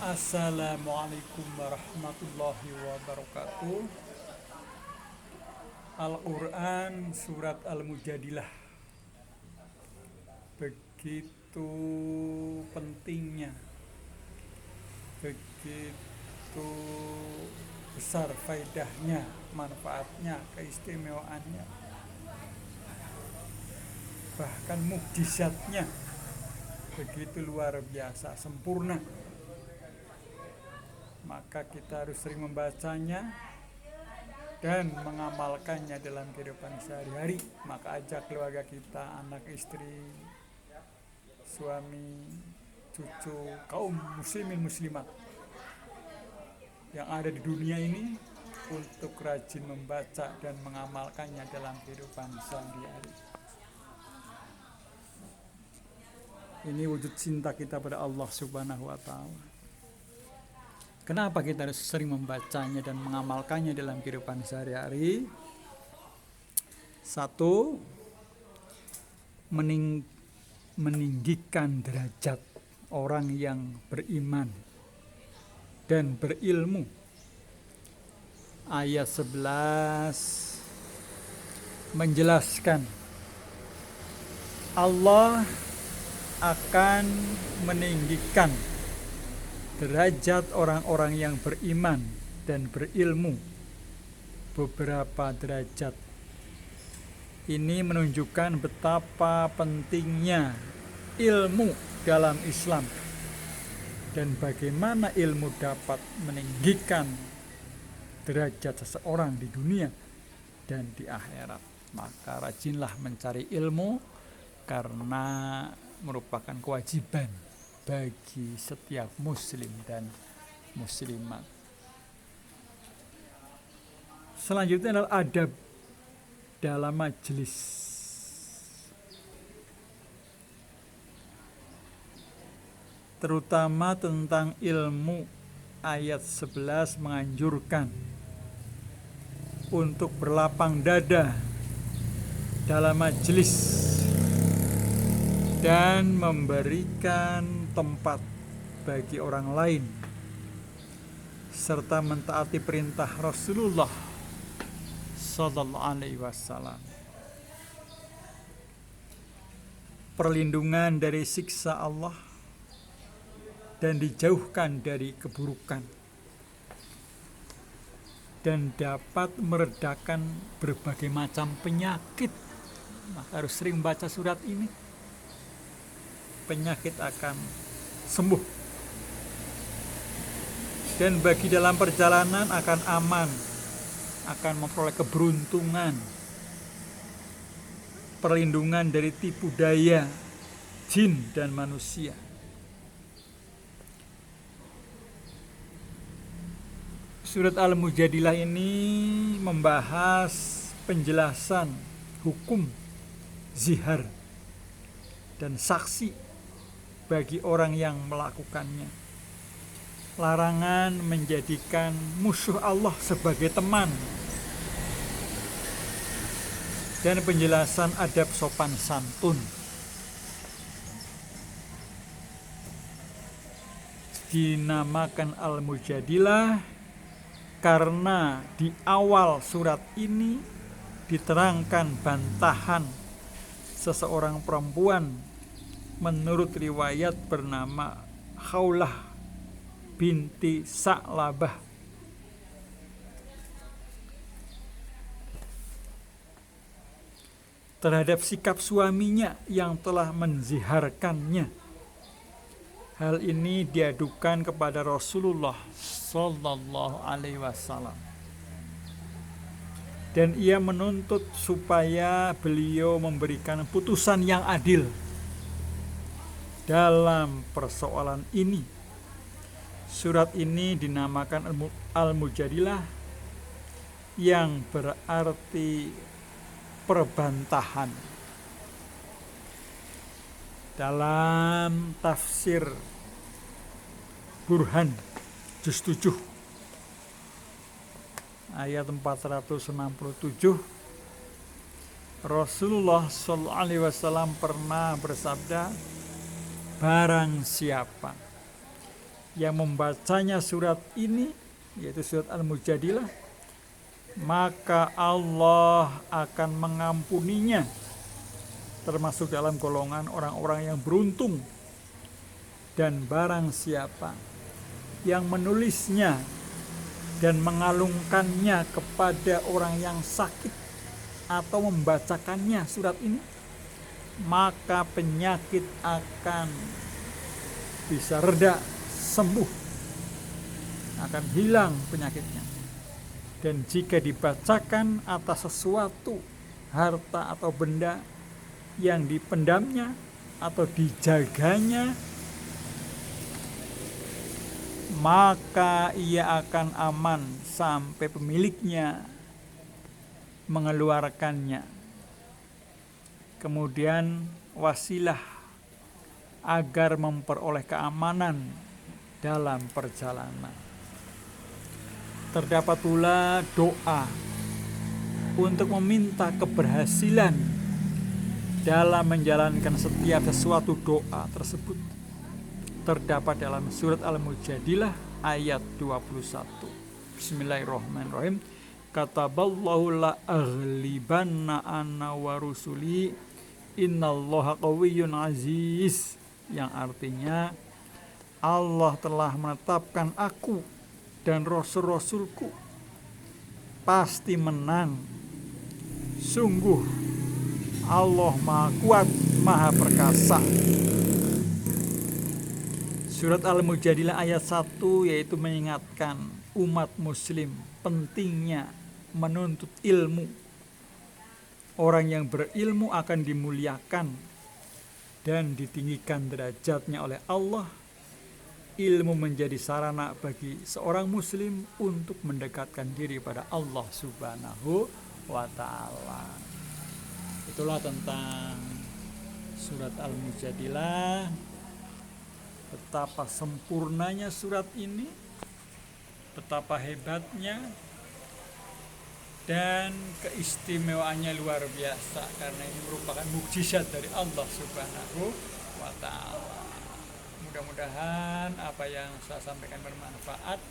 Assalamualaikum warahmatullahi wabarakatuh. Al-Quran Surat Al-Mujadilah. Begitu pentingnya, begitu besar faedahnya, manfaatnya, keistimewaannya, bahkan mukjizatnya begitu luar biasa, sempurna. Maka kita harus sering membacanya dan mengamalkannya dalam kehidupan sehari-hari. Maka ajak keluarga kita, anak istri, suami, cucu, kaum muslimin muslimat yang ada di dunia ini untuk rajin membaca dan mengamalkannya dalam kehidupan sehari-hari. Ini wujud cinta kita pada Allah Subhanahu wa Ta'ala. Kenapa kita harus sering membacanya dan mengamalkannya dalam kehidupan sehari-hari? Satu, meninggikan derajat orang yang beriman dan berilmu. Ayat 11 menjelaskan Allah akan meninggikan derajat orang-orang yang beriman dan berilmu beberapa derajat. Ini menunjukkan betapa pentingnya ilmu dalam Islam dan bagaimana ilmu dapat meninggikan derajat seseorang di dunia dan di akhirat. Maka rajinlah mencari ilmu karena merupakan kewajiban bagi setiap muslim dan muslimat. Selanjutnya adalah adab dalam majelis. Terutama tentang ilmu, ayat 11 menganjurkan untuk berlapang dada dalam majelis dan memberikan tempat bagi orang lain serta mentaati perintah Rasulullah sallallahu alaihi wasallam. Perlindungan dari siksa Allah dan dijauhkan dari keburukan dan dapat meredakan berbagai macam penyakit. Maka harus sering baca surat ini. Penyakit akan sembuh dan bagi dalam perjalanan akan aman, akan memperoleh keberuntungan, perlindungan dari tipu daya jin dan manusia. Surat Al-Mujadilah ini membahas penjelasan hukum zihar dan saksi bagi orang yang melakukannya. Larangan menjadikan musuh Allah sebagai teman dan penjelasan adab sopan santun. Dinamakan Al-Mujadilah karena di awal surat ini diterangkan bantahan seseorang perempuan menurut riwayat bernama Khawlah binti Sa'labah terhadap sikap suaminya yang telah menziharkannya. Hal ini diadukan kepada Rasulullah sallallahu alaihi wasallam dan ia menuntut supaya beliau memberikan putusan yang adil dalam persoalan ini. Surat ini dinamakan Al-Mujadilah yang berarti perbantahan. Dalam tafsir Burhan juz 7 ayat 467 Rasulullah SAW pernah bersabda, barang siapa yang membacanya surat ini, yaitu surat Al-Mujadilah, maka Allah akan mengampuninya, termasuk dalam golongan orang-orang yang beruntung. Dan barang siapa yang menulisnya dan mengalungkannya kepada orang yang sakit atau membacakannya surat ini, maka penyakit akan bisa reda, sembuh, akan hilang penyakitnya. Dan jika dibacakan atas sesuatu harta atau benda yang dipendamnya atau dijaganya, maka ia akan aman sampai pemiliknya mengeluarkannya. Kemudian wasilah agar memperoleh keamanan dalam perjalanan. Terdapat pula doa untuk meminta keberhasilan dalam menjalankan setiap sesuatu doa tersebut. Terdapat dalam surat Al-Mujadilah ayat 21. Bismillahirrahmanirrahim. Kataballahu la aghlibanna ana wa rusuli innallaha qawiyyun aziz, yang artinya Allah telah menetapkan aku dan rasul-rasulku pasti menang. Sungguh Allah Maha Kuat, Maha Perkasa. Surat Al-Mujadilah ayat 1 yaitu mengingatkan umat muslim pentingnya menuntut ilmu. Orang yang berilmu akan dimuliakan dan ditinggikan derajatnya oleh Allah. Ilmu menjadi sarana bagi seorang muslim untuk mendekatkan diri pada Allah Subhanahu wa ta'ala. Itulah tentang surat Al-Mujadilah. Betapa sempurnanya surat ini, betapa hebatnya, dan keistimewaannya luar biasa, karena ini merupakan mukjizat dari Allah Subhanahu wa ta'ala. Mudah-mudahan apa yang saya sampaikan bermanfaat.